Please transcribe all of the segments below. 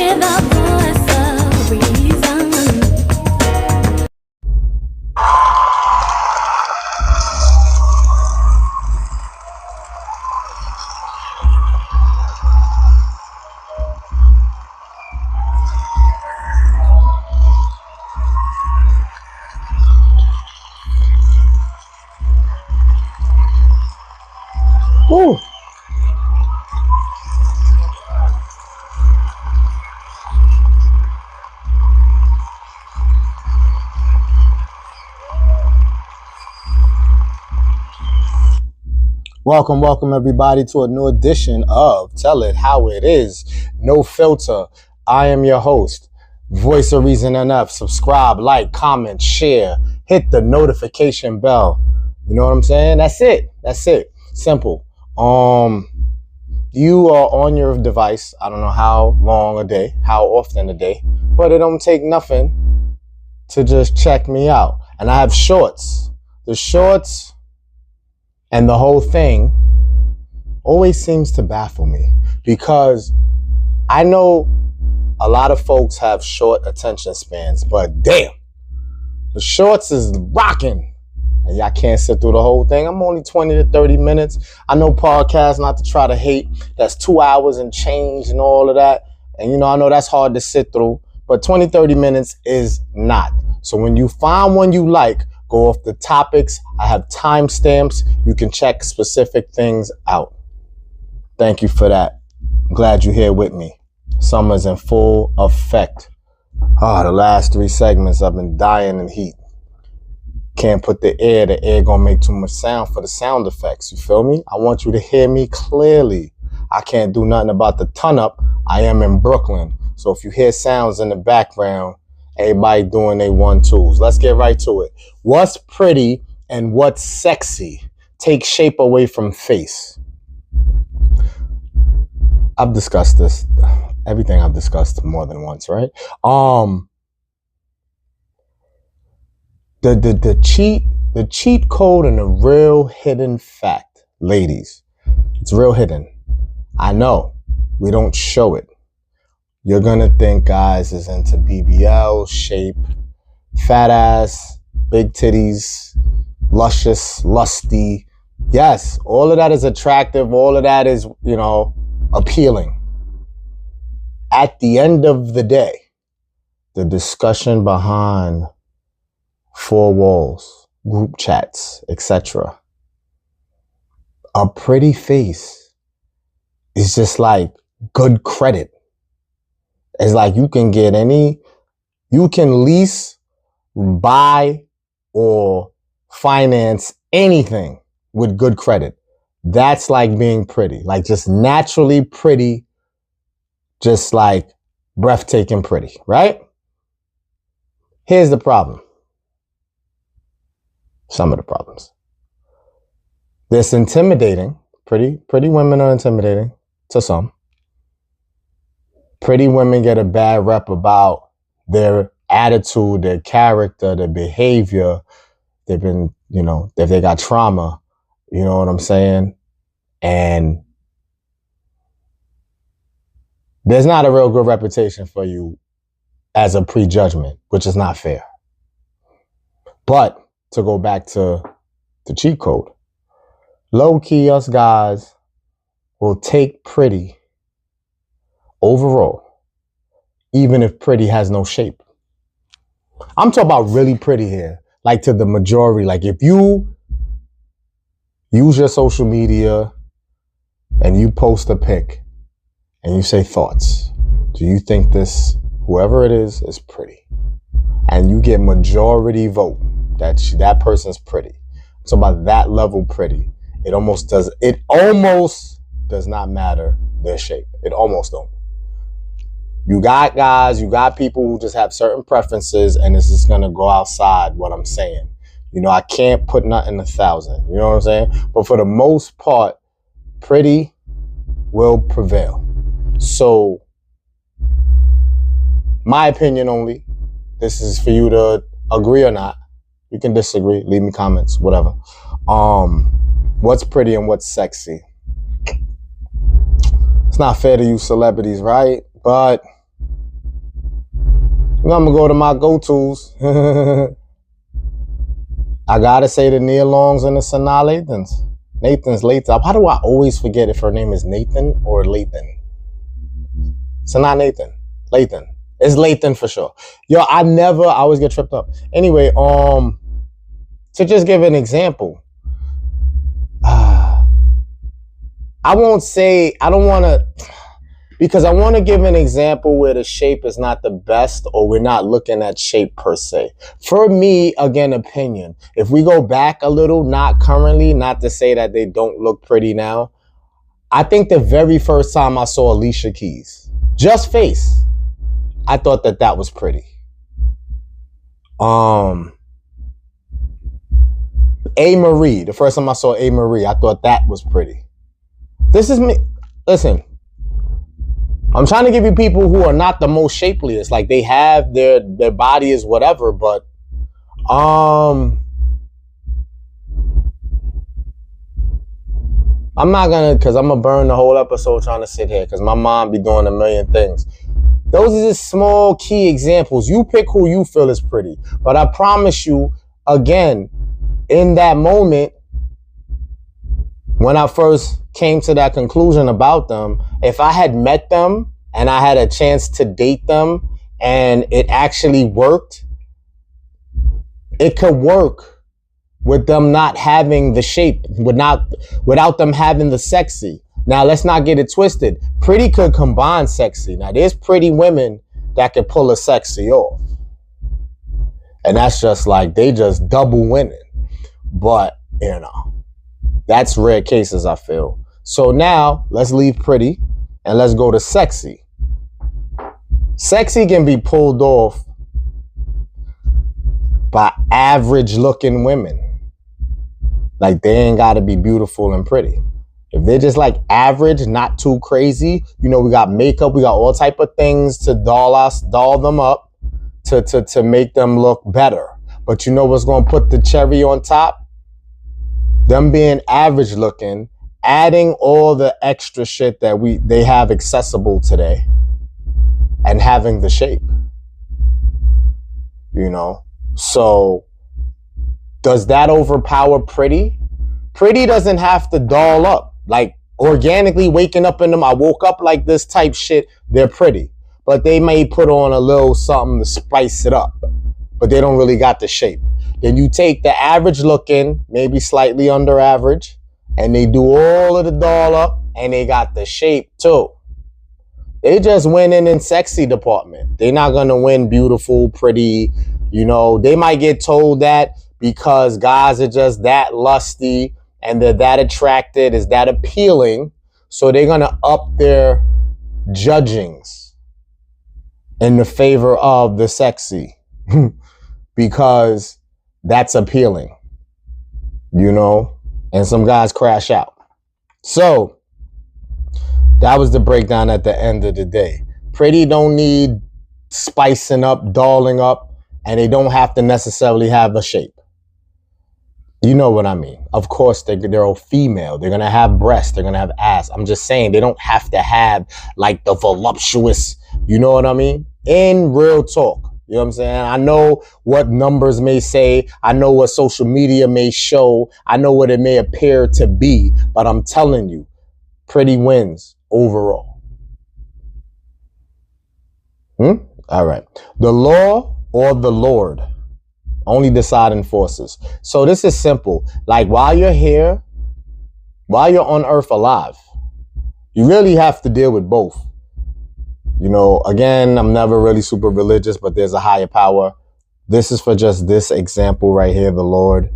hear the voice of reason. Woo. Welcome everybody to a new edition of Tell It How It Is, No Filter. I am your host, Voice of Reason Enough. Subscribe, like, comment, share, hit the notification bell. You know what I'm saying? That's it. Simple. You are on your device. I don't know how long a day, how often a day, but it don't take nothing to just check me out. And I have shorts. The shorts and the whole thing always seems to baffle me because I know a lot of folks have short attention spans, but damn, the shorts is rocking and y'all can't sit through the whole thing. I'm only 20 to 30 minutes. I know podcasts, not to try to hate, that's 2 hours and change and all of that. And I know that's hard to sit through, but 20, 30 minutes is not. So when you find one you like, go off the topics. I have timestamps. You can check specific things out. Thank you for that. I'm glad you're here with me. Summer's in full effect. The last 3 segments I've been dying in heat. Can't put the air gonna make too much sound for the sound effects. You feel me? I want you to hear me clearly. I can't do nothing about the ton up. I am in Brooklyn. So if you hear sounds in the background, everybody doing their 1-2s. Let's get right to it. What's pretty and what's sexy? Take shape away from face. I've discussed this. Everything I've discussed more than once, right? The cheat code and the real hidden fact, ladies. It's real hidden. I know we don't show it. You're gonna think guys is into BBL, shape, fat ass, big titties, luscious, lusty. Yes, all of that is attractive. All of that is, appealing. At the end of the day, the discussion behind 4 walls, group chats, etc. A pretty face is just like good credit. It's like you can lease, buy, or finance anything with good credit. That's like being pretty, like just naturally pretty, just like breathtaking pretty, right? Here's the problem. Some of the problems. This intimidating. Pretty women are intimidating to some. Pretty women get a bad rep about their attitude, their character, their behavior. They've been, if they got trauma, you know what I'm saying? And there's not a real good reputation for you as a prejudgment, which is not fair. But to go back to the cheat code, low key, us guys will take pretty overall, even if pretty has no shape. I'm talking about really pretty here, like to the majority. Like if you use your social media and you post a pic and you say thoughts, do you think this, whoever it is pretty? And you get majority vote that person's pretty. So about that level pretty, it almost does not matter their shape. It almost don't. You got guys, you got people who just have certain preferences, and it's just gonna go outside what I'm saying. I can't put nothing 1,000. You know what I'm saying? But for the most part, pretty will prevail. So, my opinion only. This is for you to agree or not. You can disagree, leave me comments, whatever. What's pretty and what's sexy? It's not fair to use celebrities, right? But I'm gonna go to my go-tos. I gotta say the Nia Longs and the Sanaa Lathans. Nathan's Lathan. How do I always forget if her name is Nathan or Lathan? Sanaa Nathan. Lathan. It's Lathan for sure. Yo, I always get tripped up. Anyway, to just give an example, I don't want to, because I want to give an example where the shape is not the best or we're not looking at shape per se. For me, again, opinion, if we go back a little, not currently, not to say that they don't look pretty now, I think the very first time I saw Alicia Keys, just face, I thought that was pretty. A. Marie, the first time I saw A. Marie, I thought that was pretty. This is me. Listen, I'm trying to give you people who are not the most shapeliest. Like they have their body is whatever, but I'm not gonna, because I'm gonna burn the whole episode trying to sit here because my mom be doing a million things. Those are just small key examples. You pick who you feel is pretty. But I promise you, again, in that moment, when I first came to that conclusion about them, if I had met them and I had a chance to date them and it actually worked, it could work with them not having the shape, without them having the sexy. Now, let's not get it twisted. Pretty could combine sexy. Now, there's pretty women that could pull a sexy off. And that's just like, they just double winning. But, that's rare cases, I feel. So now, let's leave pretty and let's go to sexy. Sexy can be pulled off by average looking women. Like, they ain't got to be beautiful and pretty. If they're just like average, not too crazy, we got makeup, we got all type of things to doll them up to make them look better. But you know what's going to put the cherry on top? Them being average looking, adding all the extra shit that they have accessible today and having the shape. So does that overpower pretty? Pretty doesn't have to doll up. Like organically waking up in them, I woke up like this type shit, they're pretty. But they may put on a little something to spice it up. But they don't really got the shape. Then you take the average looking, maybe slightly under average, and they do all of the doll up, and they got the shape too. They just winning in sexy department. They're not going to win beautiful, pretty. They might get told that because guys are just that lusty and they're that attracted, is that appealing. So they're going to up their judgings in the favor of the sexy because that's appealing, and some guys crash out. So that was the breakdown at the end of the day. Pretty don't need spicing up, dolling up, and they don't have to necessarily have a shape. You know what I mean? Of course, they're all female. They're going to have breasts. They're going to have ass. I'm just saying they don't have to have like the voluptuous, you know what I mean? In real talk. You know what I'm saying? I know what numbers may say. I know what social media may show. I know what it may appear to be. But I'm telling you, pretty wins overall. All right. The law or the Lord? Only deciding forces. So this is simple. Like while you're here, while you're on earth alive, you really have to deal with both. Again, I'm never really super religious, but there's a higher power. This is for just this example right here, the Lord,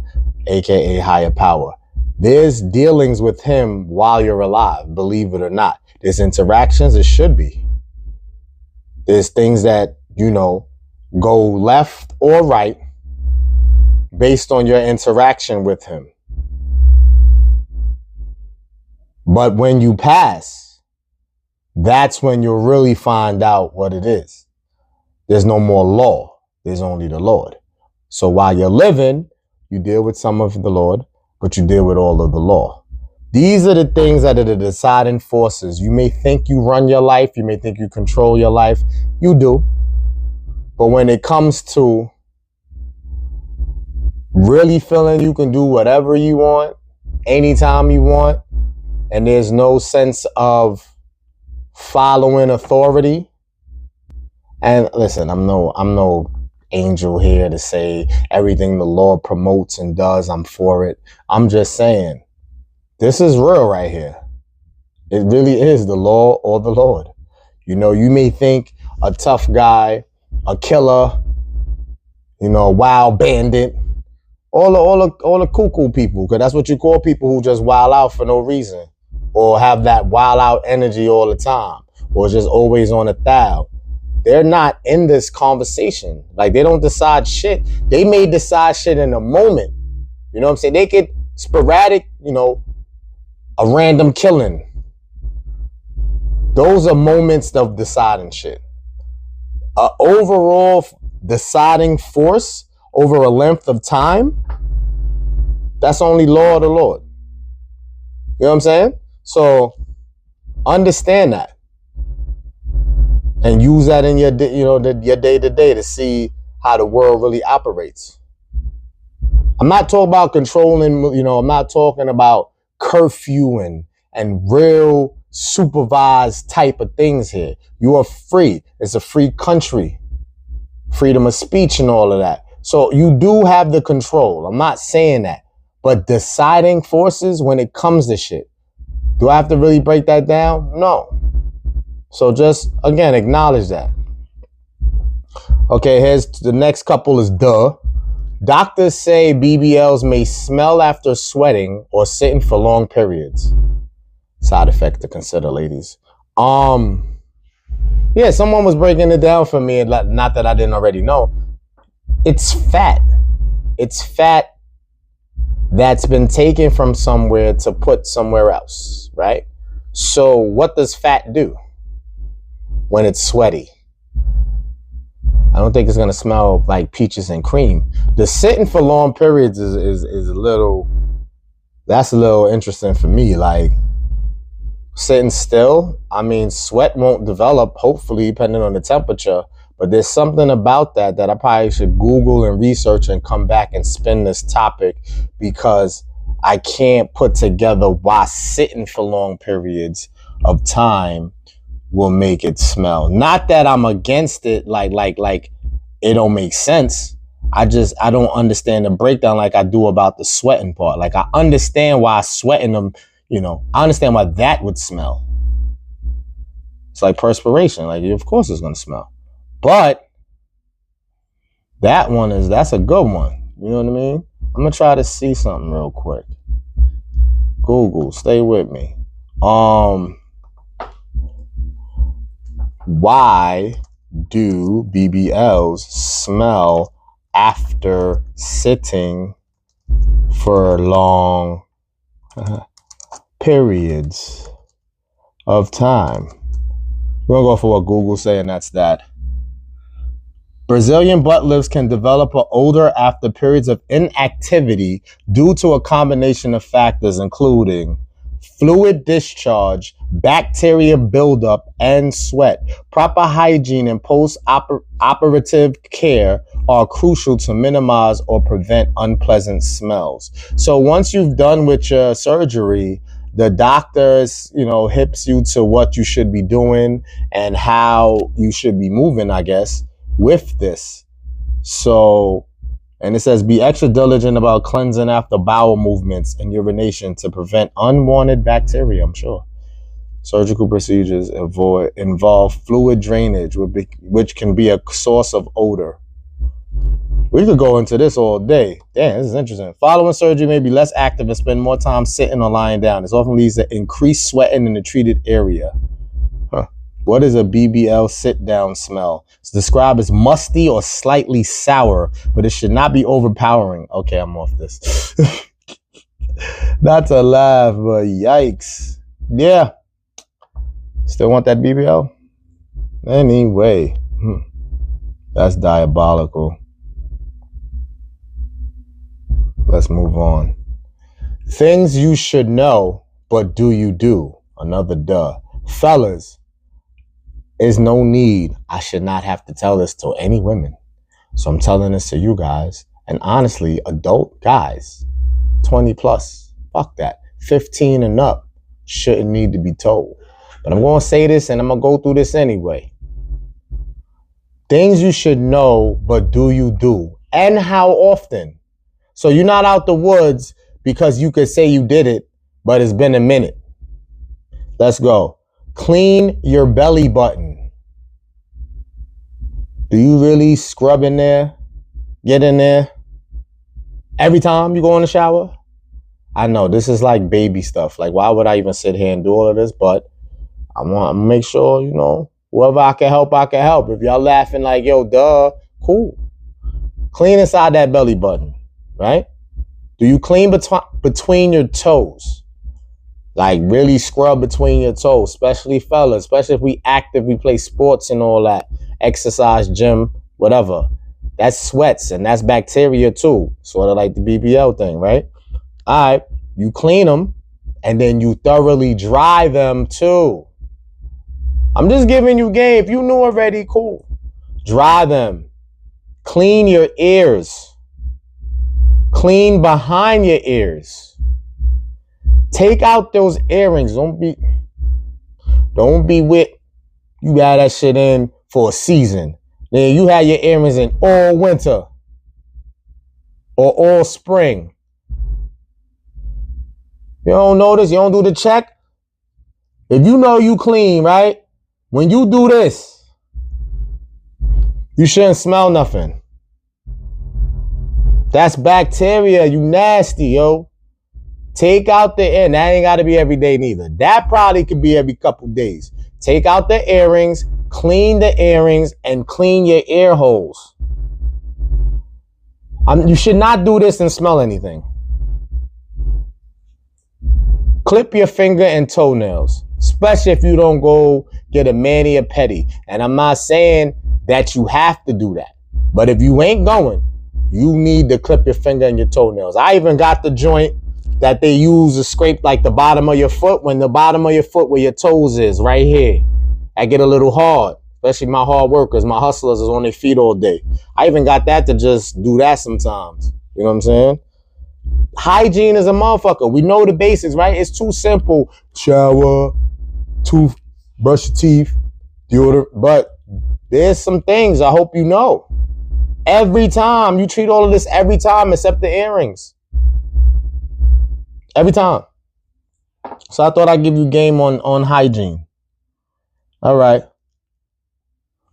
aka higher power. There's dealings with him while you're alive, believe it or not. There's interactions, it should be. There's things that, go left or right based on your interaction with him. But when you pass, that's when you'll really find out what it is. There's no more law. There's only the Lord. So while you're living, you deal with some of the Lord, but you deal with all of the law. These are the things that are the deciding forces. You may think you run your life. You may think you control your life. You do. But when it comes to really feeling you can do whatever you want, anytime you want, and there's no sense of following authority. And listen, I'm no angel here to say everything the Lord promotes and does, I'm for it. I'm just saying, this is real right here. It really is the law or the Lord. You know, you may think a tough guy, a killer, you know, a wild bandit, all the cuckoo people, because that's what you call people who just wild out for no reason, or have that wild out energy all the time, or just always on a thou. They're not in this conversation. Like, they don't decide shit. They may decide shit in a moment. You know what I'm saying? They could sporadic, you know, a random killing. Those are moments of deciding shit. Overall deciding force over a length of time, that's only law of the Lord. You know what I'm saying? So understand that and use that in your, you know, your day to day to see how the world really operates. I'm not talking about controlling, you know, I'm not talking about curfew and real supervised type of things here. You are free. It's a free country. Freedom of speech and all of that. So you do have the control. I'm not saying that. But deciding forces when it comes to shit, do I have to really break that down? No. So just, again, acknowledge that. Okay, here's the next couple is duh. Doctors say BBLs may smell after sweating or sitting for long periods. Side effect to consider, ladies. Yeah, someone was breaking it down for me, not that I didn't already know. It's fat. It's fat that's been taken from somewhere to put somewhere else, right? So what does fat do when it's sweaty? I don't think it's going to smell like peaches and cream. The sitting for long periods is a little, that's a little interesting for me. Like, sitting still, I mean, sweat won't develop, hopefully, depending on the temperature. But there's something about that I probably should Google and research and come back and spin this topic, because I can't put together why sitting for long periods of time will make it smell. Not that I'm against it, like it don't make sense. I don't understand the breakdown like I do about the sweating part. Like, I understand why sweating them, you know, I understand why that would smell. It's like perspiration. Like, of course it's going to smell. But that's a good one. You know what I mean? I'm going to try to see something real quick. Google, stay with me. Why do BBLs smell after sitting for long periods of time? We're going to go for what Google's saying, that's that. Brazilian butt lifts can develop an odor after periods of inactivity due to a combination of factors, including fluid discharge, bacteria buildup, and sweat. Proper hygiene and post-operative care are crucial to minimize or prevent unpleasant smells. So once you've done with your surgery, the doctors, you know, hips you to what you should be doing and how you should be moving, I guess, with this. So, and it says, be extra diligent about cleansing after bowel movements and urination to prevent unwanted bacteria, I'm sure. Surgical procedures involve fluid drainage, which can be a source of odor. We could go into this all day. Damn, this is interesting. Following surgery may be less active and spend more time sitting or lying down. This often leads to increased sweating in the treated area. What is a BBL sit-down smell? It's described as musty or slightly sour, but it should not be overpowering. Okay, I'm off this. Not to laugh, but yikes. Yeah. Still want that BBL? Anyway. That's diabolical. Let's move on. Things you should know, but do you do? Another duh. Fellas, is no need. I should not have to tell this to any women. So I'm telling this to you guys. And honestly, adult guys, 20 plus, fuck that. 15 and up shouldn't need to be told. But I'm going to say this and I'm going to go through this anyway. Things you should know, but do you do? And how often? So you're not out the woods because you could say you did it, but it's been a minute. Let's go. Clean your belly button. Do you really scrub in there? Get in there? Every time you go in the shower? I know this is like baby stuff. Like, why would I even sit here and do all of this? But I want to make sure, you know, whoever I can help, I can help. If y'all laughing like, yo, duh, cool. Clean inside that belly button, right? Do you clean between your toes? Like really scrub between your toes, especially fellas, especially if we active, we play sports and all that, exercise, gym, whatever. That's sweats and that's bacteria too. Sort of like the BBL thing, right? All right, you clean them and then you thoroughly dry them too. I'm just giving you game. If you knew already, cool. Dry them. Clean your ears. Clean behind your ears. Take out those earrings. Don't be with, you had that shit in for a season. Then you had your earrings in all winter or all spring. You don't notice, you don't do the check. If you know you clean, right? When you do this, you shouldn't smell nothing. That's bacteria, you nasty, yo. Take out the ear. That ain't got to be every day neither. That probably could be every couple days. Take out the earrings, clean the earrings, and clean your ear holes. You should not do this and smell anything. Clip your finger and toenails, especially if you don't go get a mani or pedi. And I'm not saying that you have to do that. But if you ain't going, you need to clip your finger and your toenails. I even got the joint that they use to scrape like the bottom of your foot, when the bottom of your foot where your toes is, right here. I get a little hard, especially my hard workers, my hustlers is on their feet all day. I even got that to just do that sometimes. You know what I'm saying? Hygiene is a motherfucker. We know the basics, right? It's too simple. Shower, brush your teeth, deodorant. But there's some things I hope you know. Every time, you treat all of this every time except the earrings. Every time. So I thought I'd give you game on hygiene. All right.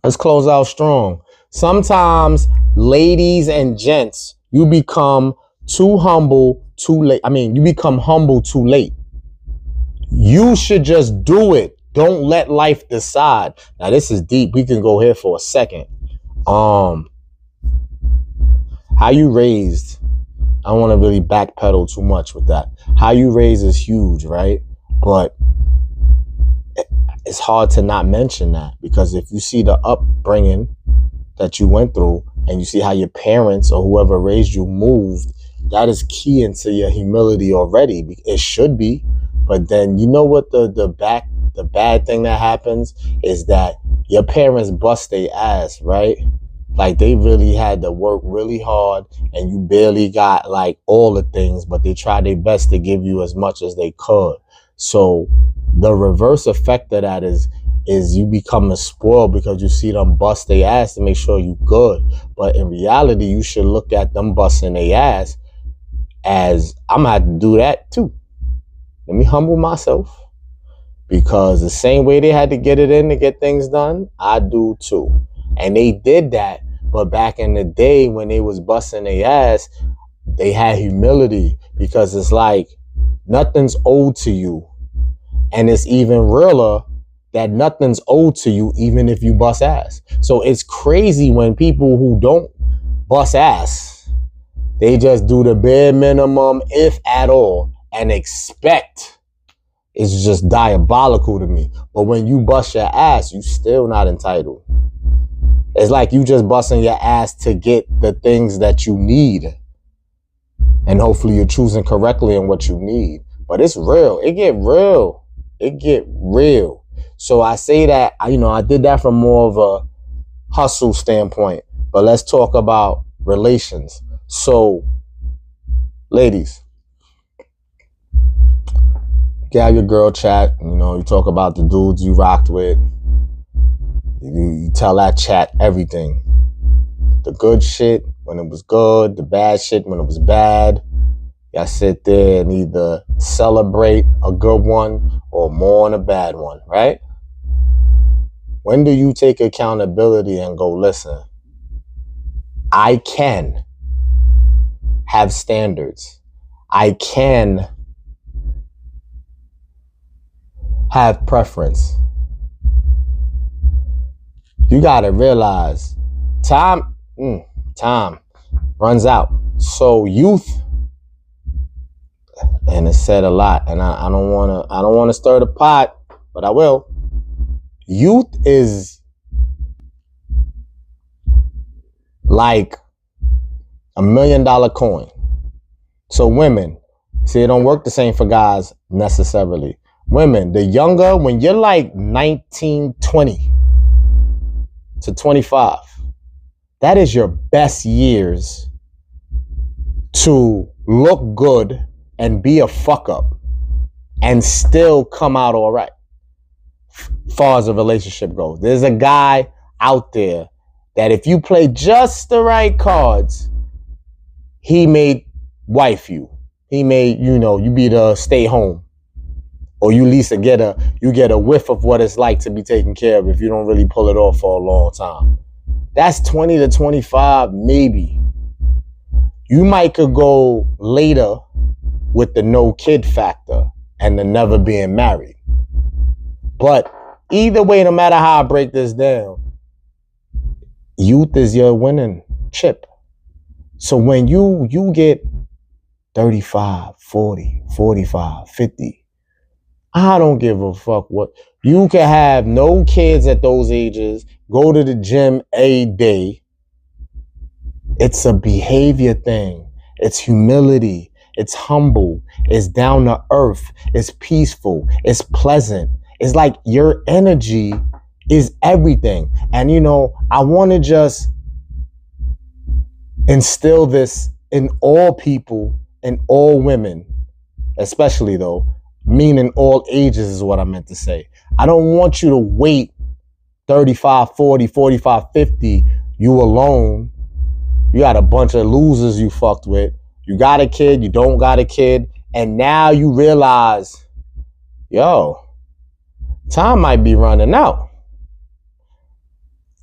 Let's close out strong. Sometimes, ladies and gents, you become too humble too late. You become humble too late. You should just do it. Don't let life decide. Now, this is deep. We can go here for a second. How you raised. I don't want to really backpedal too much with that. How you raise is huge, right? But it's hard to not mention that, because if you see the upbringing that you went through and you see how your parents or whoever raised you moved, that is key into your humility already. It should be. But then you know what the bad thing that happens is that your parents bust their ass, right? Like they really had to work really hard and you barely got like all the things, but they tried their best to give you as much as they could. So the reverse effect of that is you becoming spoiled because you see them bust their ass to make sure you good. But in reality, you should look at them busting their ass as, I'm gonna have to do that too. Let me humble myself, because the same way they had to get it in to get things done, I do too. And they did that. But back in the day when they was busting their ass, they had humility, because it's like nothing's owed to you. And it's even realer that nothing's owed to you even if you bust ass. So it's crazy when people who don't bust ass, they just do the bare minimum, if at all, and expect. It's just diabolical to me. But when you bust your ass, you still not entitled. It's like you just busting your ass to get the things that you need. And hopefully you're choosing correctly in what you need. But it's real. It get real. It get real. So I say that, I did that from more of a hustle standpoint. But let's talk about relations. So, ladies, you have your girl chat. You talk about the dudes you rocked with. You tell that chat everything. The good shit when it was good, the bad shit when it was bad. Y'all sit there and either celebrate a good one or mourn a bad one, right? When do you take accountability and go, listen, I can have standards. I can have preference. You gotta realize time runs out. So youth, and it's said a lot, and I don't wanna stir the pot, but I will. Youth is like $1 million coin. So women, see, it don't work the same for guys necessarily. Women, the younger, when you're like 19, 20 to 25, that is your best years to look good and be a fuck up and still come out all right. Far as a relationship goes, there's a guy out there that if you play just the right cards, he may wife you. He may, you be the stay home, or you at least get a whiff of what it's like to be taken care of if you don't really pull it off for a long time. That's 20 to 25, maybe. You might could go later with the no kid factor and the never being married. But either way, no matter how I break this down, youth is your winning chip. So when you get 35, 40, 45, 50, I don't give a fuck what. You can have no kids at those ages, go to the gym a day. It's a behavior thing. It's humility. It's humble. It's down to earth. It's peaceful. It's pleasant. It's like your energy is everything. And I want to just instill this in all people and all women, especially though, meaning all ages is what I meant to say. I don't want you to wait 35, 40, 45, 50, you alone. You got a bunch of losers you fucked with. You got a kid, you don't got a kid, and now you realize, yo, time might be running out.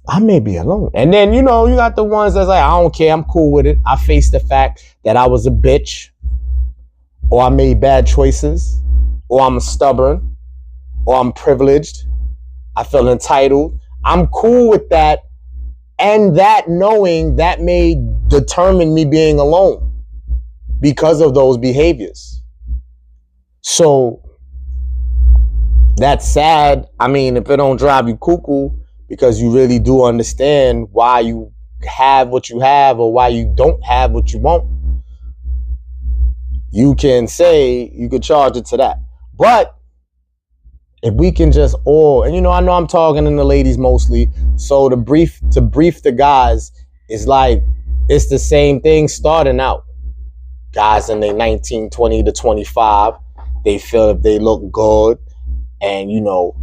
I may be alone. And then, you got the ones that's like, I don't care, I'm cool with it. I face the fact that I was a bitch, or I made bad choices, or I'm stubborn, or I'm privileged. I feel entitled. I'm cool with that. And that knowing that may determine me being alone because of those behaviors. So that's sad. I mean, if it don't drive you cuckoo, because you really do understand why you have what you have or why you don't have what you want, you can say, you could charge it to that. But if we can just all, and I know I'm talking to the ladies mostly, so to brief the guys is like, it's the same thing starting out. Guys in their 19, 20 to 25, they feel if they look good and,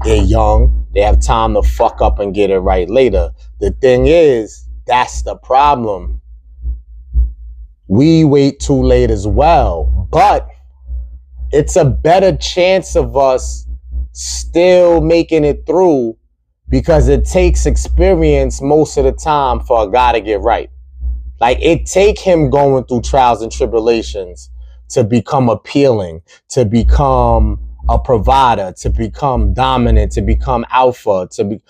they're young, they have time to fuck up and get it right later. The thing is, that's the problem. We wait too late as well, but it's a better chance of us still making it through because it takes experience most of the time for a guy to get right. Like, it take him going through trials and tribulations to become appealing, to become a provider, to become dominant, to become alpha, to be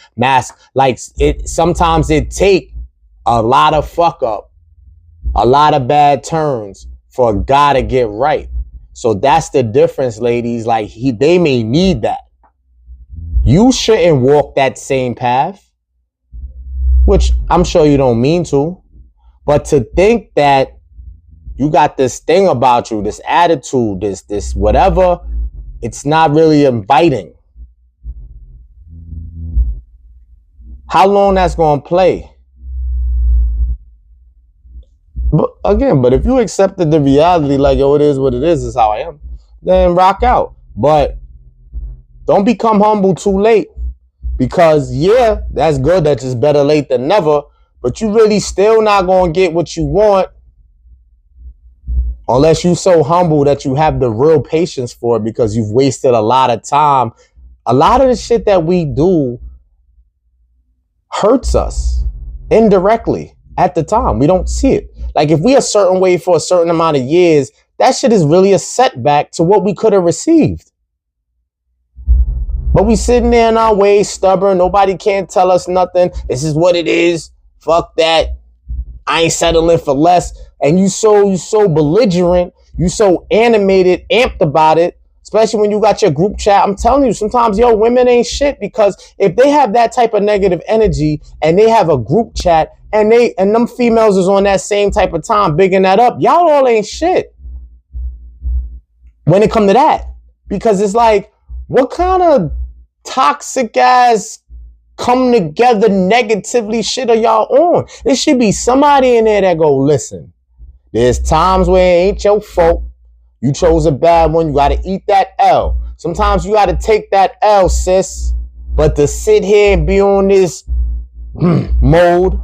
like, sometimes it take a lot of fuck up, a lot of bad turns for a guy to get right. So that's the difference, ladies. Like, they may need that. You shouldn't walk that same path, which I'm sure you don't mean to. But to think that you got this thing about you, this attitude, this whatever, it's not really inviting. how long that's going to play. But again, if you accepted the reality, like, yo, it is what it is how I am, then rock out. But don't become humble too late, because yeah, that's good. That's just better late than never. But you really still not going to get what you want unless you so humble that you have the real patience for it, because you've wasted a lot of time. A lot of the shit that we do hurts us indirectly at the time. We don't see it. Like, if we a certain way for a certain amount of years, that shit is really a setback to what we could have received. But we sitting there in our ways, stubborn. Nobody can't tell us nothing. This is what it is. Fuck that. I ain't settling for less. And you so belligerent. You so animated, amped about it. Especially when you got your group chat. I'm telling you, sometimes, yo, women ain't shit, because if they have that type of negative energy and they have a group chat and them females is on that same type of time bigging that up, y'all all ain't shit when it come to that. Because it's like, what kind of toxic ass come together negatively shit are y'all on? There should be somebody in there that go, listen, there's times where it ain't your fault. You chose a bad one. You got to eat that L. Sometimes you got to take that L, sis. But to sit here and be on this mode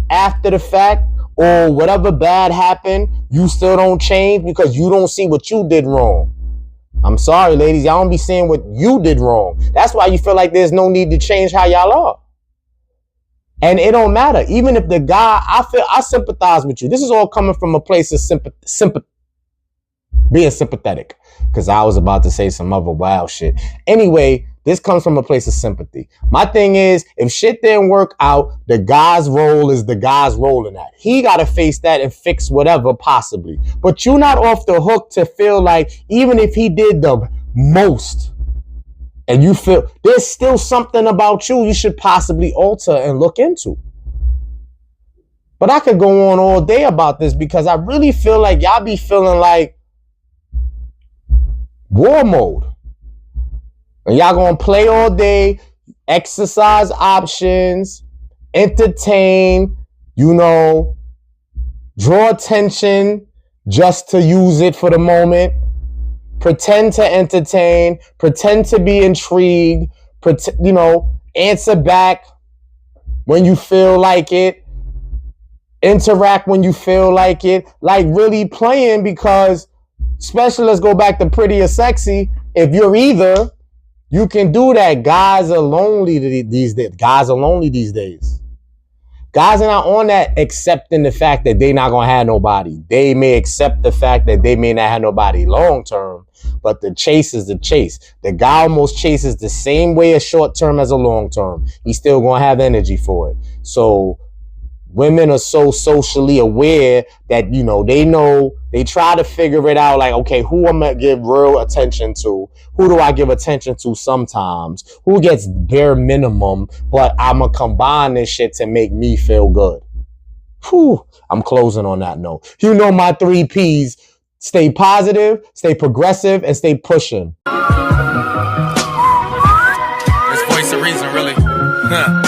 after the fact, or whatever bad happened, you still don't change because you don't see what you did wrong. I'm sorry, ladies. Y'all don't be seeing what you did wrong. That's why you feel like there's no need to change how y'all are. And it don't matter. Even if the guy, I sympathize with you. This is all coming from a place of being sympathetic, because I was about to say some other wild shit. Anyway, this comes from a place of sympathy. My thing is, if shit didn't work out, the guy's role is the guy's role in that. He got to face that and fix whatever possibly. But you're not off the hook to feel like, even if he did the most, and you feel there's still something about you should possibly alter and look into. But I could go on all day about this, because I really feel like y'all be feeling like war mode. And y'all gonna play all day, exercise options, entertain, draw attention just to use it for the moment, pretend to entertain, pretend to be intrigued, answer back when you feel like it, interact when you feel like it, like really playing, because especially, let's go back to pretty or sexy. If you're either, you can do that. Guys are lonely these days. Guys are not on that accepting the fact that they not going to have nobody. They may accept the fact that they may not have nobody long term, but the chase is the chase. The guy almost chases the same way a short term as a long term. He's still going to have energy for it. So women are so socially aware that, they try to figure it out, like, okay, who I'm going to give real attention to? Who do I give attention to sometimes? Who gets bare minimum, but I'm going to combine this shit to make me feel good? Whew, I'm closing on that note. My 3 Ps: stay positive, stay progressive, and stay pushing. It's voice of reason, really.